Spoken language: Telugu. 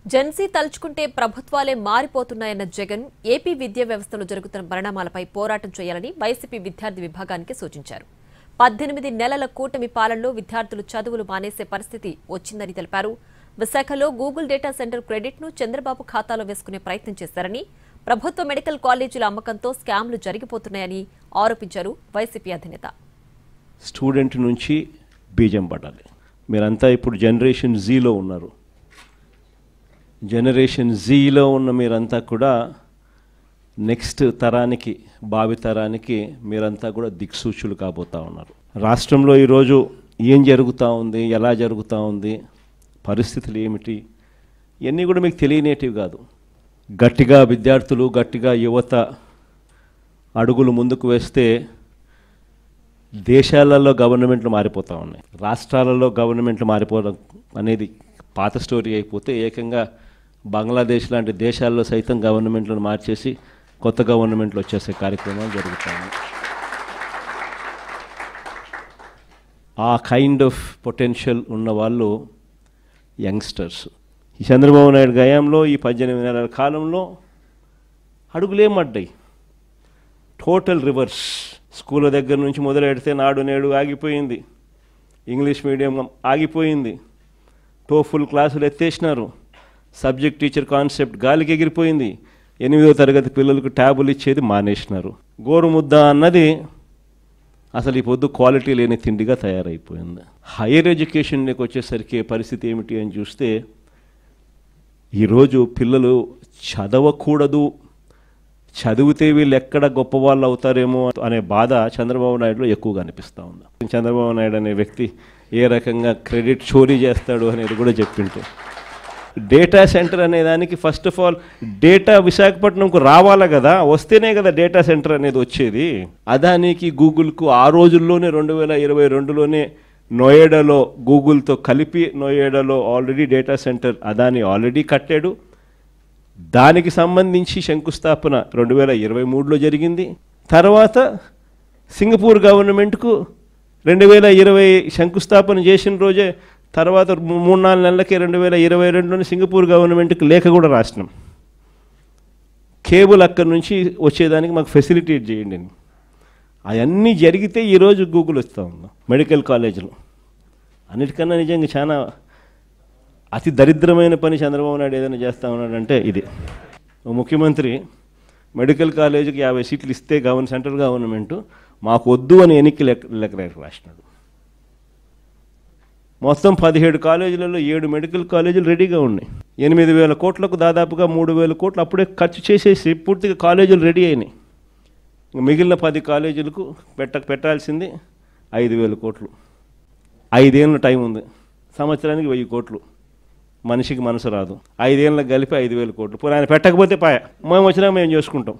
జెన్సీ తలుచుకుంటే ప్రభుత్వాలే మారిపోతున్నాయన్న జగన్ ఏపీ విద్యా వ్యవస్థలో జరుగుతున్న పరిణామాలపై పోరాటం చేయాలని వైసీపీ విద్యార్థి విభాగానికి సూచించారు. 18 నెలల కూటమి పాలనలో విద్యార్థులు చదువులు మానేసే పరిస్థితి వచ్చిందని తెలిపారు. విశాఖలో గూగుల్ డేటా సెంటర్ క్రెడిట్ను చంద్రబాబు ఖాతాలో వేసుకునే ప్రయత్నం చేశారని, ప్రభుత్వ మెడికల్ కాలేజీల అమ్మకంతో స్కామ్లు జరిగిపోతున్నాయని ఆరోపించారు వైసీపీ అధినేత. స్టూడెంట్ నుంచి బీజం పడాలి. మీరంతా ఇప్పుడు జనరేషన్ జీలో ఉన్నారు. జనరేషన్ జీలో ఉన్న మీరంతా కూడా నెక్స్ట్ తరానికి, భావితరానికి మీరంతా కూడా దిక్సూచులు కాబోతూ ఉన్నారు. రాష్ట్రంలో ఈరోజు ఏం జరుగుతూ ఉంది, ఎలా జరుగుతూ ఉంది, పరిస్థితులు ఏమిటి, ఇవన్నీ కూడా మీకు తెలియనేటివి కాదు. గట్టిగా విద్యార్థులు, గట్టిగా యువత అడుగులు ముందుకు వేస్తే దేశాలలో గవర్నమెంట్లు మారిపోతూ ఉన్నాయి. రాష్ట్రాలలో గవర్నమెంట్లు మారిపోవడం అనేది పాత స్టోరీ అయిపోతే ఏకంగా బంగ్లాదేశ్ లాంటి దేశాల్లో సైతం గవర్నమెంట్లను మార్చేసి కొత్త గవర్నమెంట్లు వచ్చేసే కార్యక్రమాలు జరుగుతాయి. ఆ కైండ్ ఆఫ్ పొటెన్షియల్ ఉన్న వాళ్ళు యంగ్స్టర్స్. ఈ చంద్రబాబు నాయుడు గయాంలో ఈ 18 నెలల కాలంలో అడుగులేమడ్డాయి. Total reverse. స్కూళ్ళ దగ్గర నుంచి మొదలెడితే నాడు నేడు ఆగిపోయింది, ఇంగ్లీష్ మీడియం ఆగిపోయింది, టోఫుల్ క్లాసులు ఎత్తేసినారు, సబ్జెక్ట్ టీచర్ కాన్సెప్ట్ గాలికి ఎగిరిపోయింది, 8వ తరగతి పిల్లలకు ట్యాబులు ఇచ్చేది మానేసినారు. గోరుముద్ద అన్నది అసలు ఈ పొద్దు క్వాలిటీ లేని తిండిగా తయారైపోయింది. హైయర్ ఎడ్యుకేషన్కి వచ్చేసరికి పరిస్థితి ఏమిటి అని చూస్తే ఈరోజు పిల్లలు చదవకూడదు, చదివితే వీళ్ళు ఎక్కడ గొప్పవాళ్ళు అవుతారేమో అనే బాధ చంద్రబాబు నాయుడులో ఎక్కువగా అనిపిస్తూ ఉంది. చంద్రబాబు నాయుడు అనే వ్యక్తి ఏ రకంగా క్రెడిట్ చోరీ చేస్తాడు అనేది కూడా చెప్పింటే, డేటా సెంటర్ అనే దానికి ఫస్ట్ ఆఫ్ ఆల్ డేటా విశాఖపట్నంకు రావాలా కదా, వస్తేనే కదా డేటా సెంటర్ అనేది వచ్చేది. అదానికి గూగుల్కు ఆ రోజుల్లోనే 2022లోనే నోయిడాలో గూగుల్తో కలిపి నోయిడాలో already data center Adani already కట్టాడు. దానికి సంబంధించి శంకుస్థాపన 2023లో జరిగింది. తర్వాత సింగపూర్ గవర్నమెంట్కు 2020 శంకుస్థాపన చేసిన రోజే తర్వాత 3-4 నెలలకే 2022లోనే సింగపూర్ గవర్నమెంట్కి లేఖ కూడా రాసినాం. కేబుల్ అక్కడి నుంచి వచ్చేదానికి మాకు ఫెసిలిటేట్ చేయండి అని. అవన్నీ జరిగితే ఈరోజు గూగుల్ వస్తూ ఉన్నాం. మెడికల్ కాలేజీలు అన్నిటికన్నా నిజంగా చాలా అతి దరిద్రమైన పని చంద్రబాబు నాయుడు ఏదైనా చేస్తూ ఉన్నాడంటే ఇది. ముఖ్యమంత్రి మెడికల్ కాలేజీకి 50 సీట్లు ఇస్తే సెంట్రల్ గవర్నమెంటు మాకు వద్దు అని ఎన్నికలు లెక్క రాసినాడు. మొత్తం 17 కాలేజీలలో 7 మెడికల్ కాలేజీలు రెడీగా ఉన్నాయి. 8,000 కోట్లకు దాదాపుగా 3,000 కోట్లు అప్పుడే ఖర్చు చేసేసి పూర్తిగా కాలేజీలు రెడీ అయినాయి. మిగిలిన 10 కాలేజీలకు పెట్టాల్సింది 5,000 కోట్లు. 5 ఏళ్ళ టైం ఉంది. సంవత్సరానికి 1000 కోట్లు. మనిషికి మనసు రాదు. 5 ఏళ్ళకి కలిపి 5,000 కోట్లు. ఆయన పెట్టకపోతే పాయ, మేము వచ్చినా మేము చేసుకుంటాం.